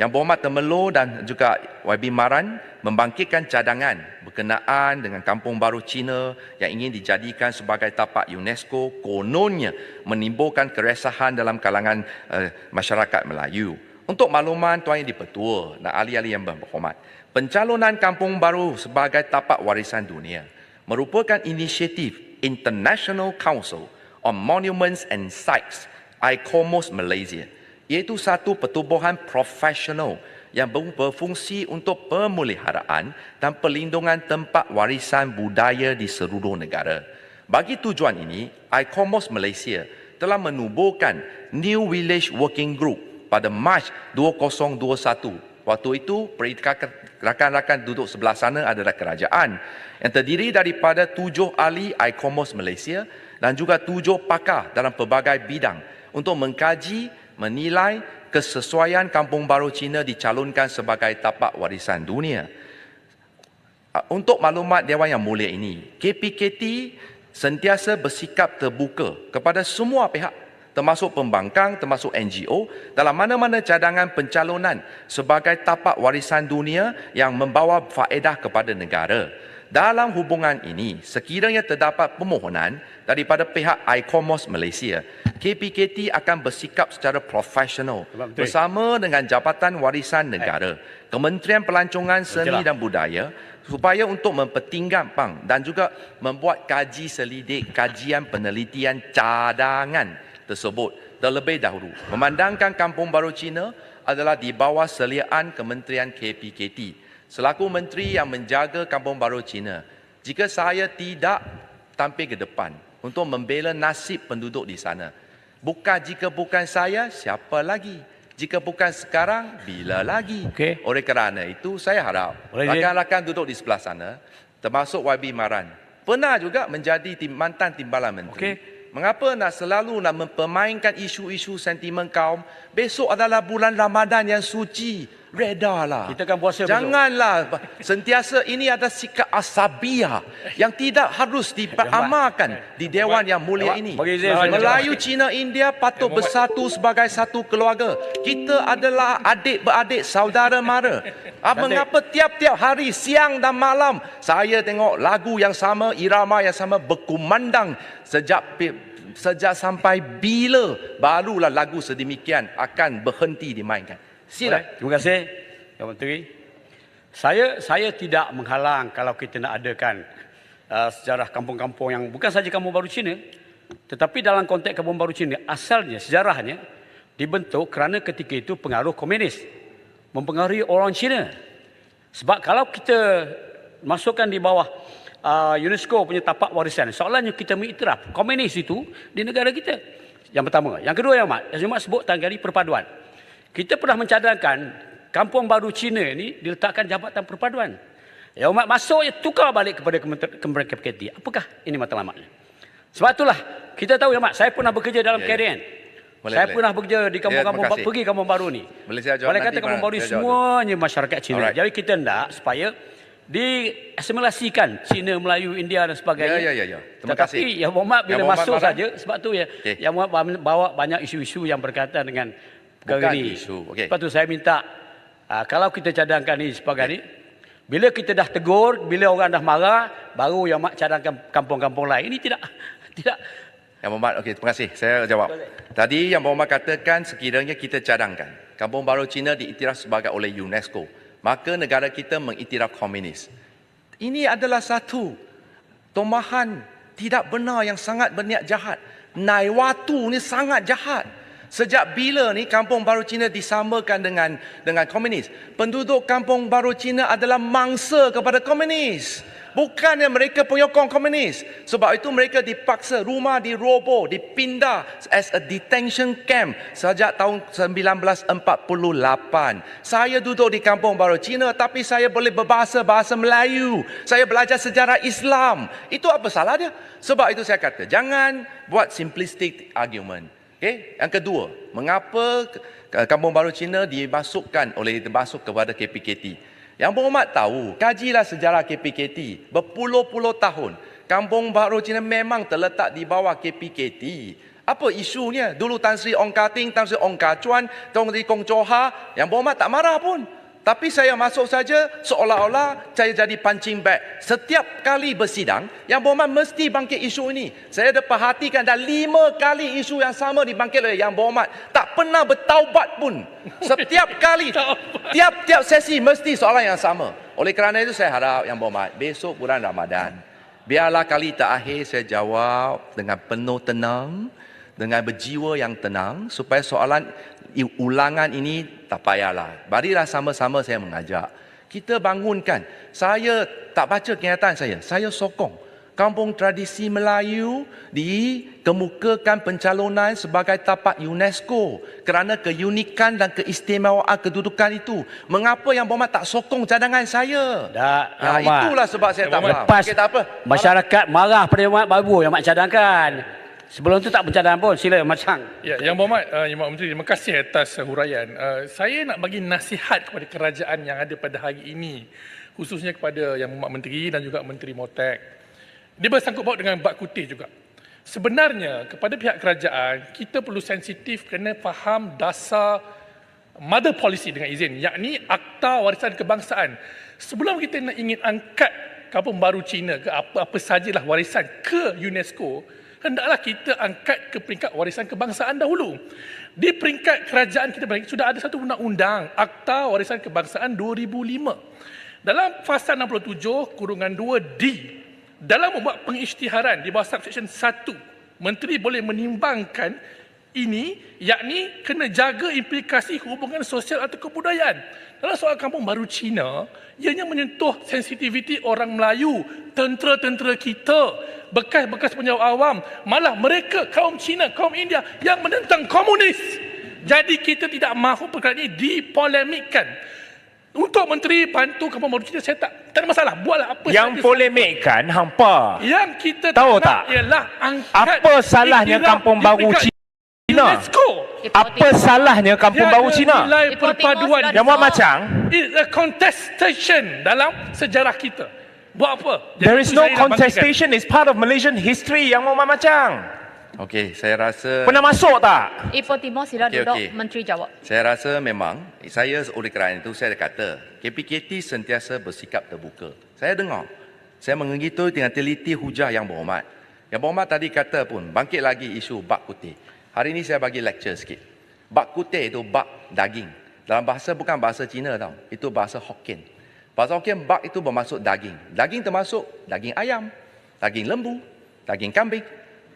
Yang Berhormat Tan Melo dan juga YB Maran membangkitkan cadangan berkenaan dengan Kampung Baru Cina yang ingin dijadikan sebagai tapak UNESCO, kononnya menimbulkan keresahan dalam kalangan masyarakat Melayu. Untuk makluman Tuan Yang di-Pertua dan ahli-ahli yang berhormat, pencalonan Kampung Baru sebagai tapak warisan dunia merupakan inisiatif International Council on Monuments and Sites, ICOMOS Malaysia, iaitu satu pertubuhan profesional yang berfungsi untuk pemeliharaan dan perlindungan tempat warisan budaya di seluruh negara. Bagi tujuan ini, ICOMOS Malaysia telah menubuhkan New Village Working Group pada Mac 2021. Waktu itu, rakan-rakan duduk sebelah sana adalah kerajaan yang terdiri daripada 7 ahli ICOMOS Malaysia dan juga 7 pakar dalam pelbagai bidang untuk mengkaji, menilai kesesuaian Kampung Baru Cina dicalonkan sebagai tapak warisan dunia. Untuk maklumat Dewan Yang Mulia ini, KPKT sentiasa bersikap terbuka kepada semua pihak, termasuk pembangkang, termasuk NGO, dalam mana-mana cadangan pencalonan sebagai tapak warisan dunia yang membawa faedah kepada negara. Dalam hubungan ini, sekiranya terdapat permohonan daripada pihak ICOMOS Malaysia, KPKT akan bersikap secara profesional bersama dengan Jabatan Warisan Negara, Kementerian Pelancongan Seni dan Budaya supaya untuk mempertimbangkan dan juga membuat kaji selidik, kajian penelitian cadangan tersebut terlebih dahulu. Memandangkan Kampung Baru Cina adalah di bawah seliaan Kementerian KPKT. Selaku menteri yang menjaga Kampung Baru Cina, jika saya tidak tampil ke depan untuk membela nasib penduduk di sana, jika bukan saya, siapa lagi? Jika bukan sekarang, bila lagi? Oleh kerana itu, saya harap rakan-rakan duduk di sebelah sana, termasuk YB Maran, pernah juga menjadi mantan timbalan menteri. Mengapa nak selalu nak mempermainkan isu-isu sentimen kaum? Besok adalah bulan Ramadan yang suci. Redalah. Kita akan puasa Janganlah sentiasa ini ada sikap asabiah yang tidak harus diamalkan di Dewan Yang Mulia ini. Melayu, Cina, India patut bersatu sebagai satu keluarga. Kita adalah adik-beradik, saudara mara. Mengapa tiap-tiap hari, siang dan malam, saya tengok lagu yang sama, irama yang sama berkumandang sejak sampai bila barulah lagu sedemikian akan berhenti dimainkan. Sila. Terima kasih, Yang Menteri. Saya tidak menghalang kalau kita nak adakan sejarah kampung-kampung yang bukan saja Kampung Baru Cina, tetapi dalam konteks Kampung Baru Cina, asalnya, sejarahnya dibentuk kerana ketika itu pengaruh komunis mempengaruhi orang Cina. Sebab kalau kita masukkan di bawah UNESCO punya tapak warisan, soalannya kita mengiktiraf komunis itu di negara kita. Yang pertama. Yang kedua, Yang Mat sebut tentang perpaduan. Kita pernah mencadangkan Kampung Baru Cina ini diletakkan Jabatan Perpaduan. Yang Mat masuk, tukar balik kepada Kementerian KPKT. Apakah ini matlamatnya? Sebab itulah kita tahu, Yang Mat, saya pernah bekerja dalam KDN. Saya pernah bekerja di kampung-kampung, pergi Kampung Baru ni. Boleh kata Kampung Baru ni semuanya masyarakat Cina. Jadi kita hendak supaya diasimilasikan Cina, Melayu, India dan sebagainya. Terima kasih. Tetapi Yang Berhormat bila masuk saja, sebab tu Yang Berhormat bawa banyak isu-isu yang berkaitan dengan perkara ini. Lepas tu saya minta, kalau kita cadangkan ini sebagai ini, bila kita dah tegur, bila orang dah marah, baru Yang Mat cadangkan kampung-kampung lain. Ini tidak. Yang Berhormat, terima kasih. Saya jawab. Tadi Yang Berhormat katakan sekiranya kita cadangkan Kampung Baru Cina diiktiraf sebagai oleh UNESCO, maka negara kita mengiktiraf komunis. Ini adalah satu tomahan tidak benar yang sangat berniat jahat. Naiwatu ni sangat jahat. Sejak bila ni Kampung Baru Cina disamakan dengan komunis? Penduduk Kampung Baru Cina adalah mangsa kepada komunis. Bukannya mereka penyokong komunis. Sebab itu mereka dipaksa, rumah diroboh, dipindah as a detention camp sejak tahun 1948. Saya duduk di Kampung Baru Cina tapi saya boleh berbahasa Melayu. Saya belajar sejarah Islam. Itu apa salah dia? Sebab itu saya kata, jangan buat simplistic argument. Yang kedua, mengapa Kampung Baru Cina dimasuk kepada KPKT? Yang Berhormat tahu, kajilah sejarah KPKT. Berpuluh-puluh tahun, Kampung Baru Cina memang terletak di bawah KPKT. Apa isunya? Dulu Tan Sri Ong Kah Ting, Tan Sri Ong Kah Chuan, Tan Sri Kong Choha, Yang Berhormat tak marah pun. Tapi saya masuk saja seolah-olah saya jadi punching bag. Setiap kali bersidang, Yang Berhormat mesti bangkit isu ini. Saya ada perhatikan dah 5 kali isu yang sama dibangkit oleh Yang Berhormat. Tak pernah bertaubat pun. Setiap kali, tiap-tiap sesi mesti soalan yang sama. Oleh kerana itu saya harap Yang Berhormat besok bulan Ramadan, biarlah kali terakhir saya jawab dengan penuh tenang, dengan berjiwa yang tenang, supaya soalan ulangan ini tak payahlah. Marilah sama-sama saya mengajak. Kita bangunkan. Saya tak baca kenyataan saya sokong Kampung Tradisi Melayu dikemukakan pencalonan sebagai tapak UNESCO kerana keunikan dan keistimewaan kedudukan itu. Mengapa Yang Berhormat tak sokong cadangan saya? Tak, itulah sebab saya tak faham. Lepas Okay, tak apa. masyarakat marah pada Yang Berhormat baru Yang Berhormat cadangkan. Sebelum tu tak bercadang pun. Sila Macang. Ya, Yang Berhormat, Yang Menteri, terima kasih atas huraian. Saya nak bagi nasihat kepada kerajaan yang ada pada hari ini, khususnya kepada Yang Berhormat Menteri dan juga Menteri Motek. Dia bersangkut paut dengan bak kutih juga. Sebenarnya kepada pihak kerajaan, kita perlu sensitif kena faham dasar mother policy dengan izin, yakni Akta Warisan Kebangsaan. Sebelum kita nak ingin angkat Kampung Baru Cina ke apa-apa sajalah warisan ke UNESCO, hendaklah kita angkat ke peringkat warisan kebangsaan dahulu. Di peringkat kerajaan kita sudah ada satu undang-undang, Akta Warisan Kebangsaan 2005. Dalam fasa 67(2)D, dalam membuat pengisytiharan di bawah subsection 1, Menteri boleh menimbangkan ini, yakni kena jaga implikasi hubungan sosial atau kebudayaan. Dalam soal Kampung Baru Cina, ianya menyentuh sensitiviti orang Melayu, tentera-tentera kita, bekas-bekas penjawat awam, malah mereka kaum Cina, kaum India yang menentang komunis. Jadi kita tidak mahu perkara ini dipolemikkan. Untuk Menteri bantu Kampung Baru Cina, saya tak ada masalah. Buatlah apa yang saja. polemikkan hampa. Yang kita tahu nak tak ialah angkat apa salahnya Kampung Baru Cina? UNESCO. Apa salahnya Kampung Baru Cina? Nilai perpaduan. Yang Berhormat Macang, It's a contestation dalam sejarah kita. Buat apa? there is no Jadi, saya nak contestation. It's part of Malaysian history. Yang Berhormat Macang, Okey, saya rasa pernah masuk tak? Ipoh Timur sila Okey, duduk, okey. Menteri jawab. Saya rasa memang, saya oleh kerana itu saya kata, KPKT sentiasa bersikap terbuka. Saya dengar, saya mengitu dengan teliti hujah Yang Berhormat. Yang Berhormat tadi kata pun, bangkit lagi isu bak kutih. Hari ini saya bagi lecture sikit. Bak kutih itu bak daging. Dalam bahasa bukan bahasa Cina tau, itu bahasa Hokkien. Bahasa Hokkien bak itu bermaksud daging. Daging termasuk daging ayam, daging lembu, daging kambing.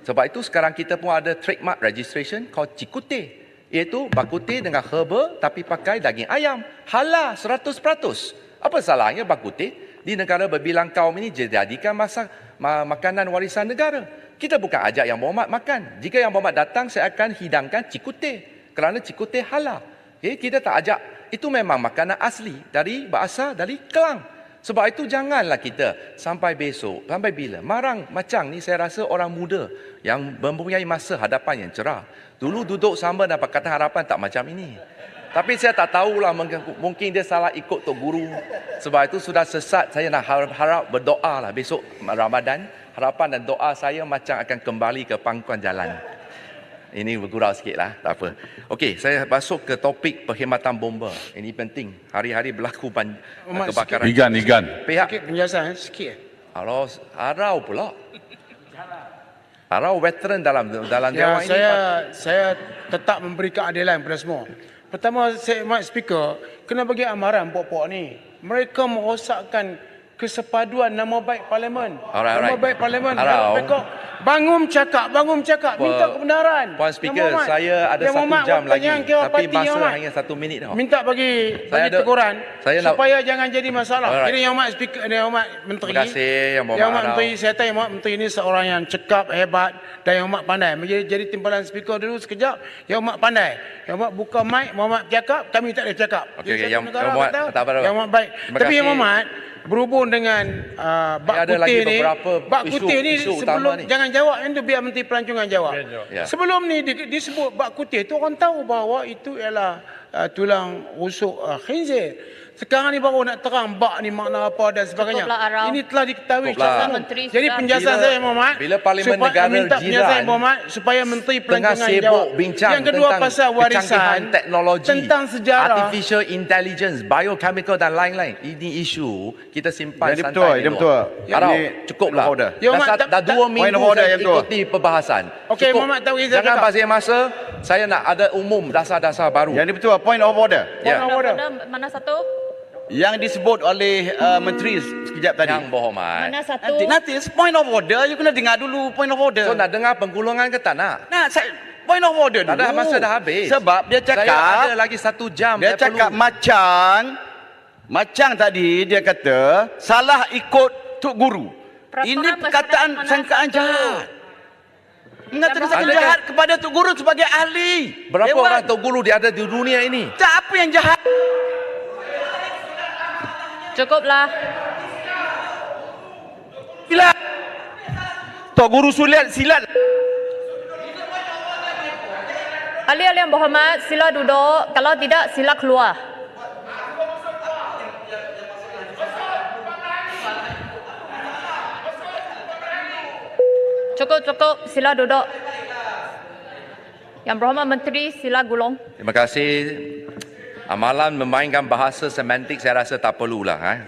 Sebab itu sekarang kita pun ada trademark registration called Cikutih, iaitu bak kutih dengan herba tapi pakai daging ayam. Halal 100%. Apa salahnya bak kutih di negara berbilang kaum ini dijadikan makanan warisan negara? Kita bukan ajak Yang Berhormat makan. Jika Yang Berhormat datang, saya akan hidangkan cikutih kerana cikutih halal. Okay? Kita tak ajak. Itu memang makanan asli berasal dari Kelang. Sebab itu janganlah kita sampai besok, sampai bila marang Macang ni, saya rasa orang muda yang mempunyai masa hadapan yang cerah. Dulu duduk sama dan Pakatan Harapan tak macam ini. Tapi saya tak tahulah, mungkin dia salah ikut Tok Guru. Sebab itu sudah sesat. Saya nak harap berdoa lah besok Ramadan. Harapan dan doa saya Macang akan kembali ke pangkuan jalan. Ini bergurau sikit lah, tak apa. Okey, saya masuk ke topik perkhidmatan bomba. Ini penting. Hari-hari berlaku kebakaran. Igan. Pihak Sikit penjelasan, sikit. Harau pula. Harau veteran dalam Ya, dewan ini. saya tetap memberi keadilan kepada semua. Pertama, saya Mak Speaker, kena bagi amaran pokok ni. Mereka merosakkan kesepaduan nama baik parlimen. Nama baik parlimen. Mereka bangun cakap, minta kebenaran. Puan Speaker, saya ada 1 jam lagi. Tapi masa hanya 1 minit tau. Minta bagi teguran supaya jangan jadi masalah. Jadi Yang Mak Speaker, Yang Mak Menteri. Terima kasih Yang Berhormat. Yang Mak Menteri, saya tahu Yang Mak Menteri ini seorang yang cekap, hebat dan Yang Mak pandai. Jadi timbalan Speaker dulu sekejap, Yang Mak pandai. Yang Mak buka mic, Yang Mak cakap, kami tak boleh cakap. Okey, Yang Berhormat tak apa. Yang Mak baik. Tapi Yang Berhormat, berhubung dengan bak putih ni, bak putih ni sebelum jangan jawab yang tu, biar Menteri Pelancongan jawab. Ya. Sebelum ni disebut bak putih tu, orang tahu bahawa itu ialah tulang rusuk khinzir. Sekarang ni baru nak terang bak ni makna apa dan sebagainya. Cukuplah, Arau. Ini telah diketahui Cukuplah. secara umum. Menteri Jadi sudah- penjelasan saya Muhammad, bila Parlimen supaya negara minta penjelasan jiran Muhammad supaya Menteri tengah Pelancongan sibuk jawab. bincang Yang kedua tentang pasal warisan, kecanggihan teknologi, tentang sejarah. artificial intelligence, biochemical dan lain-lain. Ini isu kita simpan Jadi santai betul, di jadi luar. betul. Arau, Ini cukuplah. order. Ya, Dah, Mak, dah 2 point minggu of order saya yang tu. ikuti perbahasan. Okey, Cukup. Muhammad Tauhid Zafar Jangan cakap. bazir masa. Saya nak ada umum dasar-dasar baru. Yang ini betul, point of order. Ya. Mana satu? Yang disebut oleh Menteri sekejap tadi. Yang berhormat. Mana satu? Nanti point of order, you kena dengar dulu point of order. So nak dengar penggulungan ke tak nak? Nah, point of order Tak dulu. ada, masa dah habis. Sebab dia Saya cakap, ada lagi 1 jam. dia saya cakap perlu. macang tadi dia kata salah ikut Tok Guru. Peraturan Ini masyarakat perkataan mana sangkaan satu? jahat. Mengatakan sangkaan Adakah- jahat kepada Tok Guru sebagai ahli. Berapa Dewan. orang Tok Guru dia ada di dunia ini? Tak, apa yang jahat? Cukuplah. Silat. Tok Guru silat. Ahli-ahli yang berhormat, sila duduk. Kalau tidak, sila keluar. Cukup. Sila duduk. Yang berhormat Menteri, sila gulung. Terima kasih. Amalan memainkan bahasa semantik saya rasa tak perlulah.